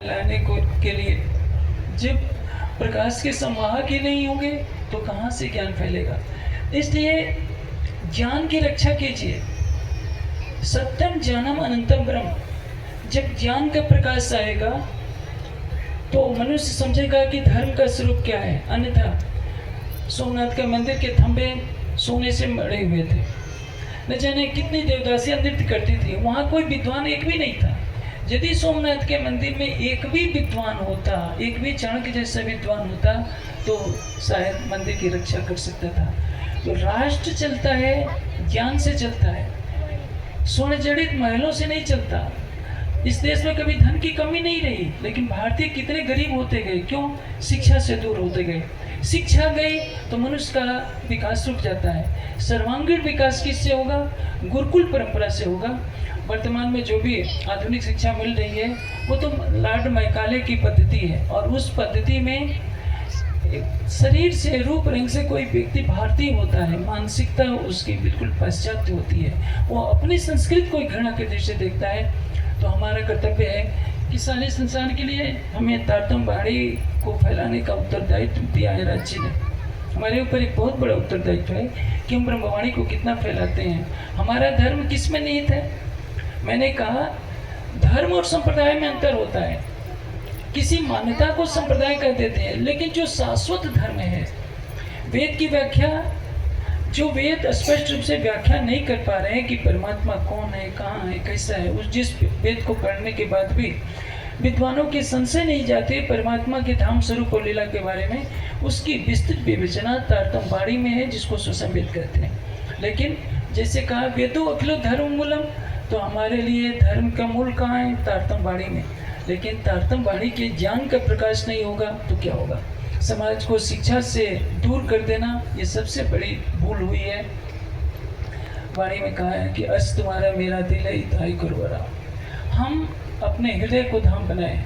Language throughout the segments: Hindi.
लाने को के लिए जब प्रकाश के संवाहक ही नहीं होंगे तो कहाँ से ज्ञान फैलेगा। इसलिए ज्ञान की रक्षा कीजिए। सत्यम ज्ञानम अनंतम ब्रह्म। जब ज्ञान का प्रकाश आएगा तो मनुष्य समझेगा कि धर्म का स्वरूप क्या है। अन्यथा सोमनाथ के मंदिर के थंबे सोने से मढ़े हुए थे, न जाने कितनी देवदासियां नृत्य करती थी। वहाँ कोई विद्वान एक भी नहीं था। यदि सोमनाथ के मंदिर में एक भी विद्वान होता, एक भी चाणक्य जैसा विद्वान होता तो शायद मंदिर की रक्षा कर सकता था। तो राष्ट्र चलता है ज्ञान से चलता है, स्वर्ण जड़ित महलों से नहीं चलता। इस देश में कभी धन की कमी नहीं रही, लेकिन भारतीय कितने गरीब होते गए। क्यों? शिक्षा से दूर होते गए। शिक्षा गई तो मनुष्य का विकास रुक जाता है। सर्वांगीण विकास किससे होगा? गुरुकुल परंपरा से होगा। वर्तमान में जो भी आधुनिक शिक्षा मिल रही है वो तो लॉर्ड मैकाले की पद्धति है, और उस पद्धति में शरीर से, रूप रंग से कोई व्यक्ति भारतीय होता है, मानसिकता उसकी बिल्कुल पाश्चात्य होती है। वो अपनी संस्कृति को घृणा के दृष्टि से देखता है। तो हमारा कर्तव्य है कि सारे संसार के लिए हमें तारतम्यवादी को फैलाने का उत्तरदायित्व दिया है। राज्य ने हमारे ऊपर एक बहुत बड़ा उत्तरदायित्व है कि हम ब्रह्मवाणी को कितना फैलाते हैं। हमारा धर्म किस में निहित है? मैंने कहा धर्म और संप्रदाय में अंतर होता है। किसी मान्यता को संप्रदाय कह देते हैं, लेकिन जो शाश्वत धर्म है, वेद की व्याख्या, जो वेद स्पष्ट रूप से व्याख्या नहीं कर पा रहे हैं कि परमात्मा कौन है, कहाँ है, कैसा है, उस जिस वेद को पढ़ने के बाद भी विद्वानों के संशय नहीं जाते परमात्मा के धाम स्वरूप और लीला के बारे में, उसकी विस्तृत विवेचना तारतम्यवाणी में है, जिसको सुसंवेद कहते हैं। लेकिन जैसे कहा वेदो अखिलो धर्म मूलम, तो हमारे लिए धर्म का मूल कहाँ है? तारतम्यवाणी में। लेकिन तारतम्यवाणी के ज्ञान का प्रकाश नहीं होगा तो क्या होगा? समाज को शिक्षा से दूर कर देना, ये सबसे बड़ी भूल हुई है। वाणी में कहा है कि अस तुम्हारा मेरा दिल है इताई गुरुवरा। हम अपने हृदय को धाम बनाए।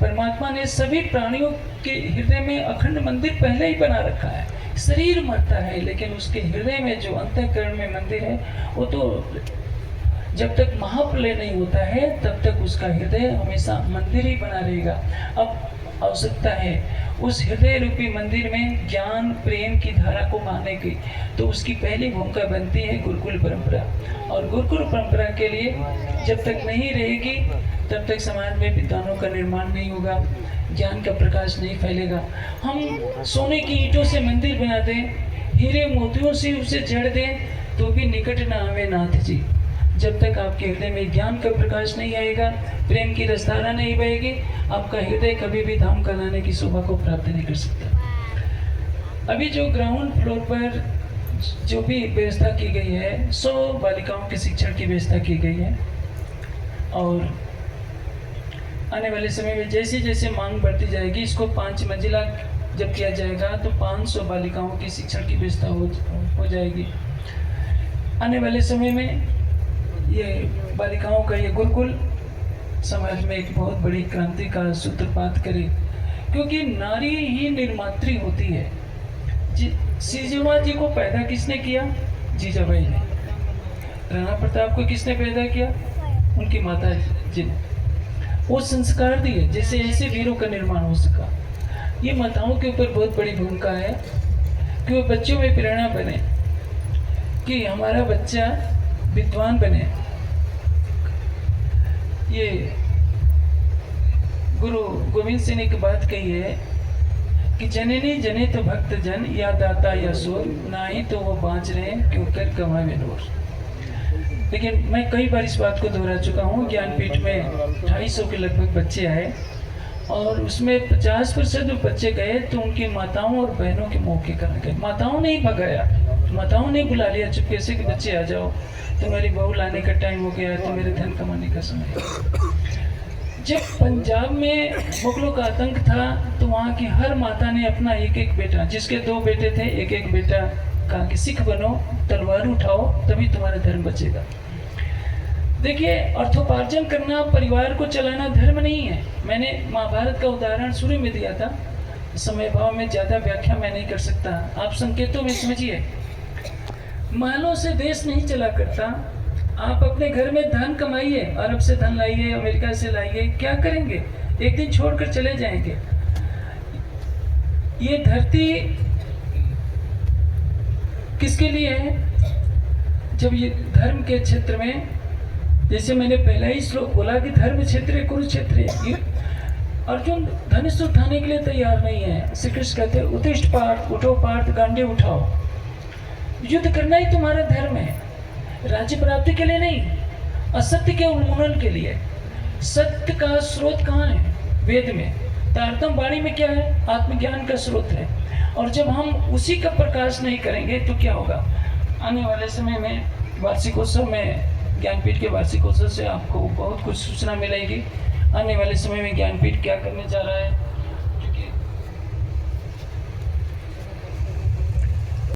परमात्मा ने सभी प्राणियों के हृदय में अखंड मंदिर पहले ही बना रखा है। शरीर मरता है, लेकिन उसके हृदय में जो अंतःकरण में मंदिर है, वो तो जब तक महाप्रलय नहीं होता है तब तक उसका हृदय हमेशा मंदिर ही बना रहेगा। अब आवश्यकता है उस हृदय रूपी मंदिर में ज्ञान प्रेम की धारा को बहाने की। तो उसकी पहली भूमिका बनती है गुरुकुल परंपरा। और गुरुकुल परंपरा के लिए जब तक नहीं रहेगी तब तक समाज में विद्वानों का निर्माण नहीं होगा, ज्ञान का प्रकाश नहीं फैलेगा। हम सोने की ईंटों से मंदिर बना दें, हीरे मोतियों से उसे जड़ दें, तो भी निकट न आवे नाथ जी। जब तक आपके हृदय में ज्ञान का प्रकाश नहीं आएगा, प्रेम की रसधारा नहीं बहेगी, आपका हृदय कभी भी धाम कराने की शोभा को प्राप्त नहीं कर सकता। अभी जो ग्राउंड फ्लोर पर जो भी व्यवस्था की गई है, 100 बालिकाओं के शिक्षण की व्यवस्था की गई है, और आने वाले समय में जैसे जैसे मांग बढ़ती जाएगी, इसको 5 मंजिला जब किया जाएगा तो 500 बालिकाओं की शिक्षण की व्यवस्था हो जाएगी। आने वाले समय में ये बालिकाओं का ये गुरुकुल समाज में एक बहुत बड़ी क्रांति का सूत्रपात करे, क्योंकि नारी ही निर्मात्री होती है। सिजवा जी को पैदा किसने किया? जीजाबाई ने। राणा प्रताप को किसने पैदा किया? उनकी माता जी ने। वो संस्कार दिए जैसे ऐसे वीरों का निर्माण हो सका। ये माताओं के ऊपर बहुत बड़ी भूमिका है कि वो बच्चों में प्रेरणा बने, कि हमारा बच्चा विद्वान बने। ये गुरु गोविंद सिंह ने एक बात कही है कि जननी जने तो भक्त जन, या दाता या सोर, ना ही तो वो बाँच रहे क्यों कर कमावे नूर। लेकिन मैं कई बार इस बात को दोहरा चुका हूँ। ज्ञानपीठ में 250 के लगभग बच्चे आए, और उसमें 50% बच्चे गए तो उनकी माताओं और बहनों के मौके कारण गए। माताओं ने ही भगाया, माताओं ने बुला लिया चुपके से कि बच्चे आ जाओ, तुम्हारी बहू लाने का टाइम हो गया है, तो मेरे धन कमाने का समय है। जब पंजाब में मुगलों का आतंक था तो वहाँ की हर माता ने अपना एक एक बेटा, जिसके 2 बेटे थे, एक एक बेटा कहा कि सिख बनो, तलवार उठाओ, तभी तुम्हारा धर्म बचेगा। देखिए, अर्थोपार्जन करना, परिवार को चलाना धर्म नहीं है। मैंने महाभारत का उदाहरण शुरू में दिया था, समय भाव में ज़्यादा व्याख्या मैं नहीं कर सकता, आप संकेतों में समझिए। महलों से देश नहीं चला करता, आप अपने घर में धन कमाइए, अरब से धन लाइए, अमेरिका से लाइए, क्या करेंगे? एक दिन छोड़कर चले जाएंगे। ये धरती किसके लिए है? जब ये धर्म के क्षेत्र में, जैसे मैंने पहला ही श्लोक बोला कि धर्म क्षेत्र कुरुक्षेत्र है, अर्जुन धनुष उठाने के लिए तैयार नहीं है। श्री कृष्ण कहते हैं उत्तिष्ठ पार्थ, उठो पार्थ, गांडे उठाओ। युद्ध करना ही तुम्हारा धर्म है, राज्य प्राप्ति के लिए नहीं, असत्य के उन्मूलन के लिए। सत्य का स्रोत कहाँ है? वेद में। तारतम वाणी में क्या है? आत्मज्ञान का स्रोत है। और जब हम उसी का प्रकाश नहीं करेंगे तो क्या होगा? आने वाले समय में वार्षिकोत्सव में, ज्ञानपीठ के वार्षिकोत्सव से आपको बहुत कुछ सूचना मिलेगी। आने वाले समय में ज्ञानपीठ क्या करने जा रहा है,